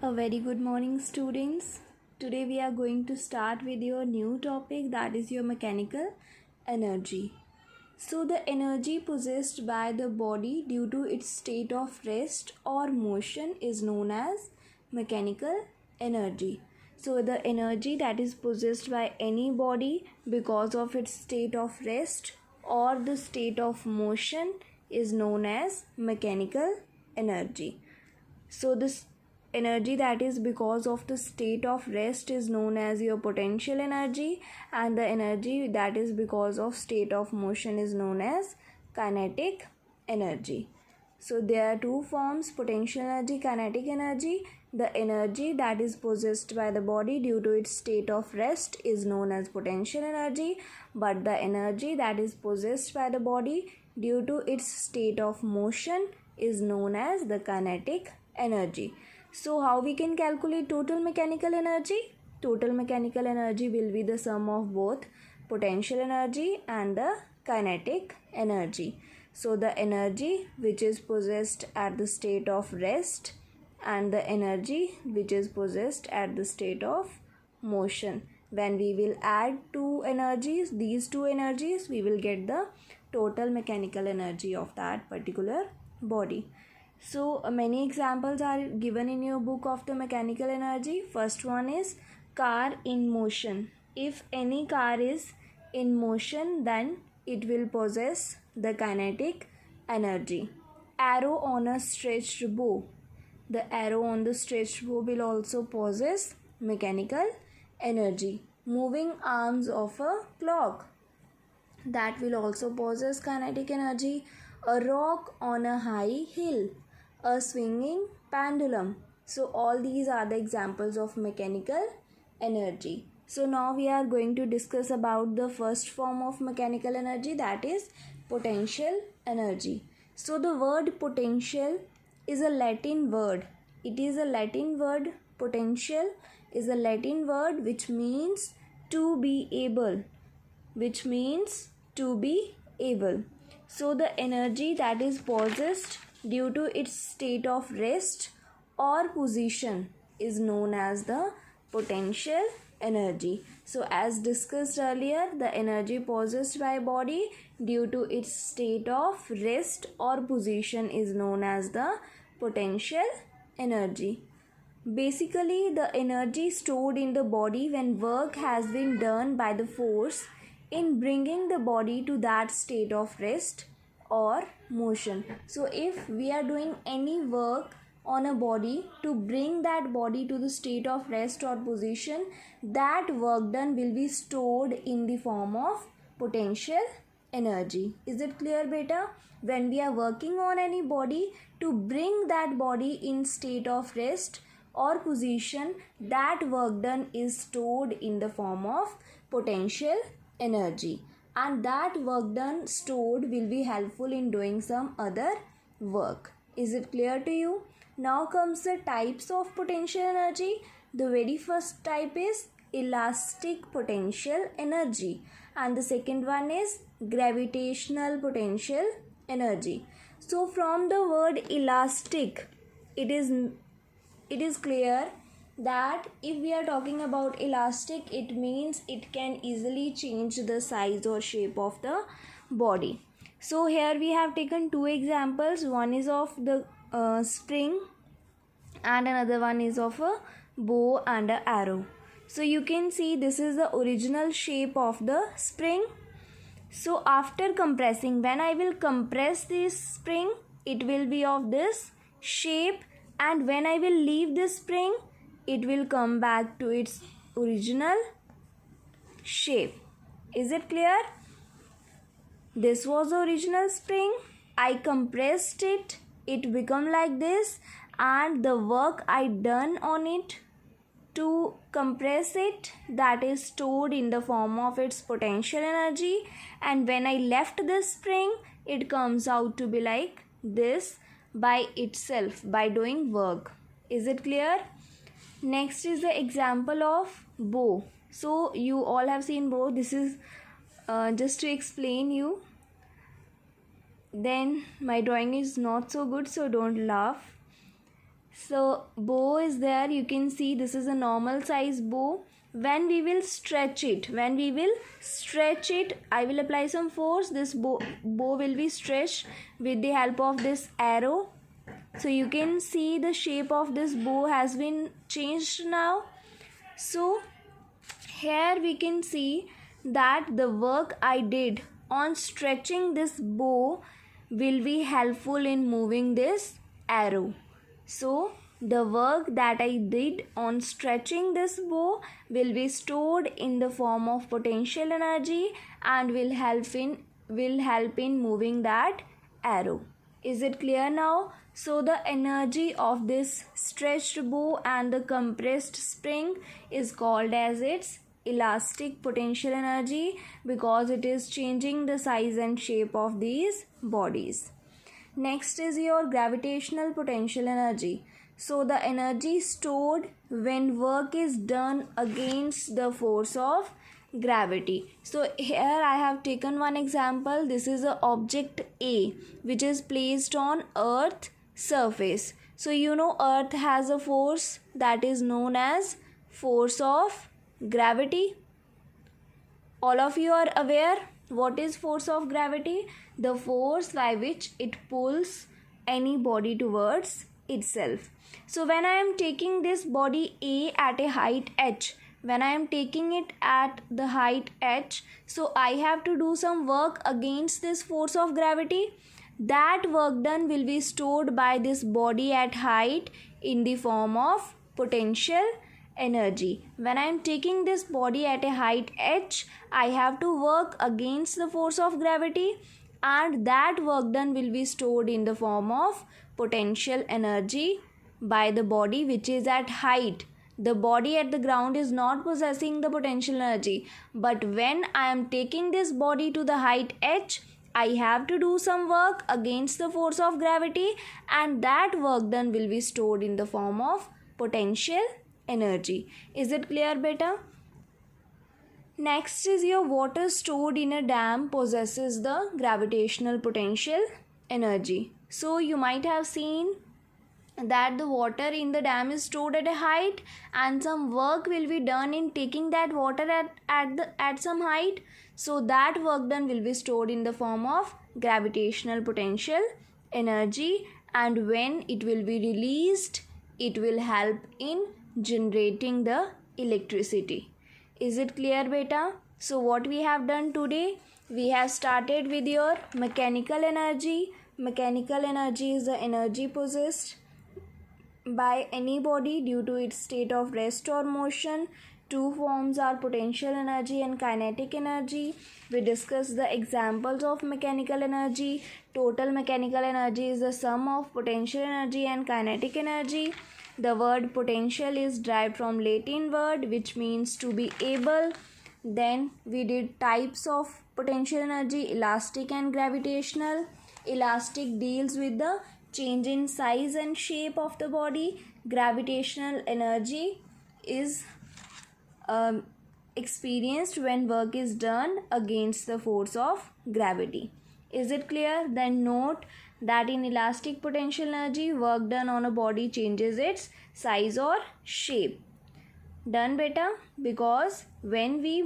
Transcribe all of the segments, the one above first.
A very good morning, students. Today we are going to start with your new topic, that is your mechanical energy. So, the energy possessed by the body due to its state of rest or motion is known as mechanical energy. So, the energy that is possessed by any body because of its state of rest or the state of motion is known as mechanical energy. So, this energy that is because of the state of rest is known as your potential energy, and the energy that is because of state of motion is known as kinetic energy. So there are two forms: potential energy, kinetic energy. The energy that is possessed by the body due to its state of rest is known as potential energy, but the energy that is possessed by the body due to its state of motion is known as the kinetic energy. So how we can calculate total mechanical energy? Total mechanical energy will be the sum of both potential energy and the kinetic energy. So the energy which is possessed at the state of rest and the energy which is possessed at the state of motion. When we will add these two energies, we will get the total mechanical energy of that particular body. So many examples are given in your book of the mechanical energy. First one is car in motion. If any car is in motion, then it will possess the kinetic energy. Arrow on a stretched bow. The arrow on the stretched bow will also possess mechanical energy. Moving arms of a clock, that will also possess kinetic energy. A rock on a high hill, a swinging pendulum. So all these are the examples of mechanical energy. So now we are going to discuss about the first form of mechanical energy, that is potential energy. So the word potential is a Latin word. It is a Latin word. Potential is a Latin word which means to be able. So the energy that is possessed due to its state of rest or position is known as the potential energy. So as discussed earlier, the energy possessed by body due to its state of rest or position is known as the potential energy. Basically, the energy stored in the body when work has been done by the force in bringing the body to that state of rest or motion. So if we are doing any work on a body to bring that body to the state of rest or position, that work done will be stored in the form of potential energy. Is it clear, beta? When we are working on any body to bring that body in state of rest or position, that work done is stored in the form of potential energy, and that work done stored will be helpful in doing some other work. Is it clear to you? Now comes the types of potential energy. The very first type is elastic potential energy, and the second one is gravitational potential energy. So from the word elastic, it is clear that if we are talking about elastic, it means it can easily change the size or shape of the body. So here we have taken two examples. One is of the spring and another one is of a bow and an arrow. So you can see this is the original shape of the spring. So after compressing, when I will compress this spring, it will be of this shape, and when I will leave this spring, it will come back to its original shape. Is it clear? This was the original spring. I compressed it. It become like this, and the work I done on it to compress it, that is stored in the form of its potential energy, and when I left this spring, it comes out to be like this by itself by doing work. Is it clear? Next is the example of bow. So you all have seen bow. This is just to explain you. Then my drawing is not so good, so don't laugh. So bow is there, you can see this is a normal size bow. When we will stretch it, I will apply some force. This bow will be stretched with the help of this arrow. So you can see the shape of this bow has been changed now. So here we can see that the work I did on stretching this bow will be helpful in moving this arrow. So the work that I did on stretching this bow will be stored in the form of potential energy and will help in moving that arrow. Is it clear now? So the energy of this stretched bow and the compressed spring is called as its elastic potential energy because it is changing the size and shape of these bodies. Next is your gravitational potential energy. So the energy stored when work is done against the force of gravity. So here I have taken one example. This is a object A which is placed on earth surface. So you know earth has a force that is known as force of gravity. All of you are aware what is force of gravity? The force by which it pulls any body towards itself. So when I am taking this body A at a height h, when I am taking it at the height h, so I have to do some work against this force of gravity. That work done will be stored by this body at height in the form of potential energy. When I am taking this body at a height h, I have to work against the force of gravity and that work done will be stored in the form of potential energy by the body which is at height. The body at the ground is not possessing the potential energy, but when I am taking this body to the height h, I have to do some work against the force of gravity and that work done will be stored in the form of potential energy. Is it clear, beta? Next is your water stored in a dam possesses the gravitational potential energy. So you might have seen that the water in the dam is stored at a height and some work will be done in taking that water at some height. So that work done will be stored in the form of gravitational potential energy and when it will be released, it will help in generating the electricity. Is it clear, beta? So what we have done today? We have started with your mechanical energy. Mechanical energy is the energy possessed by any body due to its state of rest or motion. Two forms are potential energy and kinetic energy. We discussed the examples of mechanical energy. Total mechanical energy is the sum of potential energy and kinetic energy. The word potential is derived from Latin word which means to be able. Then we did types of potential energy, elastic and gravitational. Elastic deals with the change in size and shape of the body. Gravitational energy is experienced when work is done against the force of gravity. Is it clear? Then note that in elastic potential energy, work done on a body changes its size or shape. Done, beta? Because when we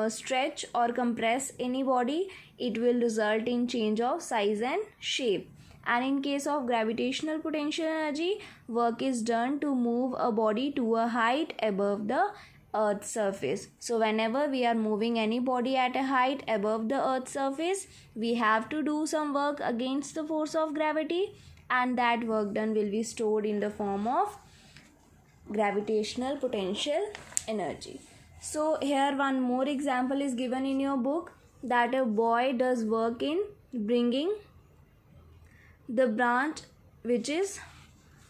stretch or compress any body, it will result in change of size and shape. And in case of gravitational potential energy, work is done to move a body to a height above the earth's surface. So whenever we are moving any body at a height above the earth's surface, we have to do some work against the force of gravity and that work done will be stored in the form of gravitational potential energy. So here one more example is given in your book that a boy does work in bringing the branch which is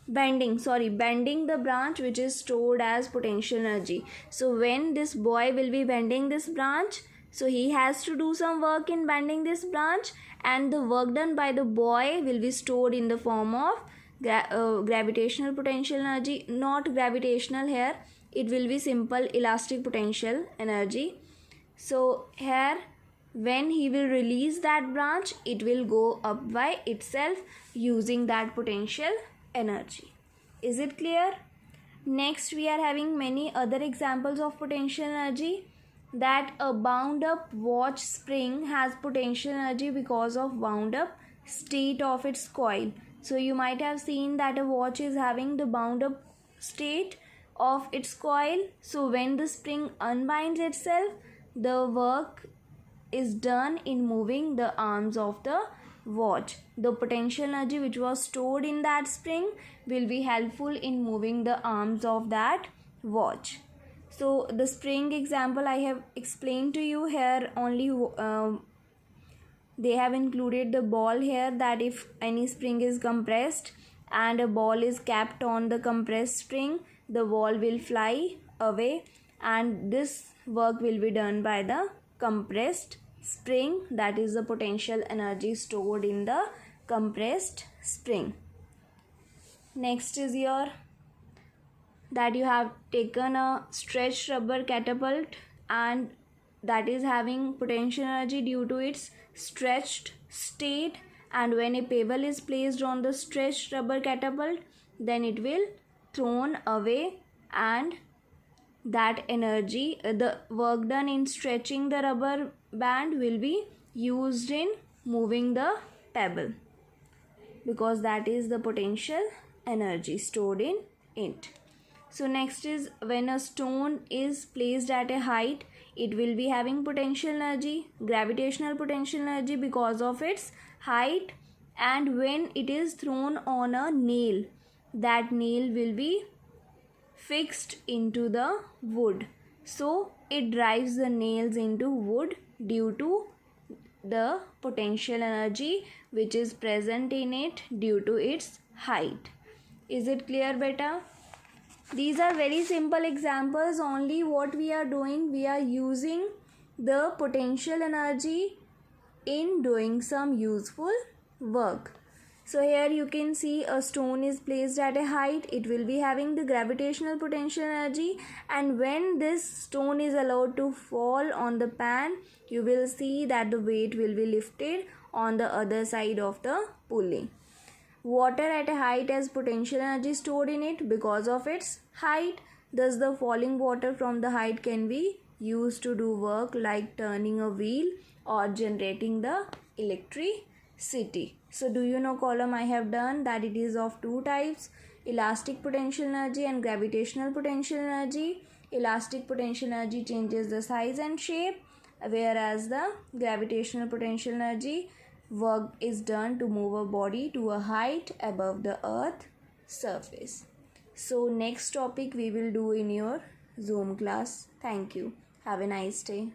bending the branch which is stored as potential energy. So when this boy will be bending this branch, so he has to do some work in bending this branch and the work done by the boy will be stored in the form of gravitational potential energy. Not gravitational here, it will be simple elastic potential energy. So here when he will release that branch, it will go up by itself using that potential energy. Is it clear? Next, we are having many other examples of potential energy. That a bound up watch spring has potential energy because of wound up state of its coil. So you might have seen that a watch is having the bound up state of its coil. So when the spring unbinds itself, the work is done in moving the arms of the watch. The potential energy which was stored in that spring will be helpful in moving the arms of that watch. So the spring example I have explained to you here only. They have included the ball here, that if any spring is compressed and a ball is kept on the compressed spring, the ball will fly away, and this work will be done by the compressed spring. That is the potential energy stored in the compressed spring. Next is your that you have taken a stretched rubber catapult, and that is having potential energy due to its stretched state, and when a pebble is placed on the stretched rubber catapult, then it will thrown away, and that energy, the work done in stretching the rubber band will be used in moving the pebble, because that is the potential energy stored in it. So next is when a stone is placed at a height, it will be having potential energy, gravitational potential energy because of its height, and when it is thrown on a nail, that nail will be fixed into the wood. So it drives the nails into wood due to the potential energy which is present in it due to its height. Is it clear, beta? These are very simple examples. Only what we are doing, we are using the potential energy in doing some useful work. So here you can see a stone is placed at a height. It will be having the gravitational potential energy, and when this stone is allowed to fall on the pan, you will see that the weight will be lifted on the other side of the pulley. Water at a height has potential energy stored in it because of its height. Thus, the falling water from the height can be used to do work like turning a wheel or generating the electricity. So, do you know column I have done that it is of two types: elastic potential energy and gravitational potential energy. Elastic potential energy changes the size and shape, whereas the gravitational potential energy work is done to move a body to a height above the earth surface. So next topic we will do in your Zoom class. Thank you. Have a nice day.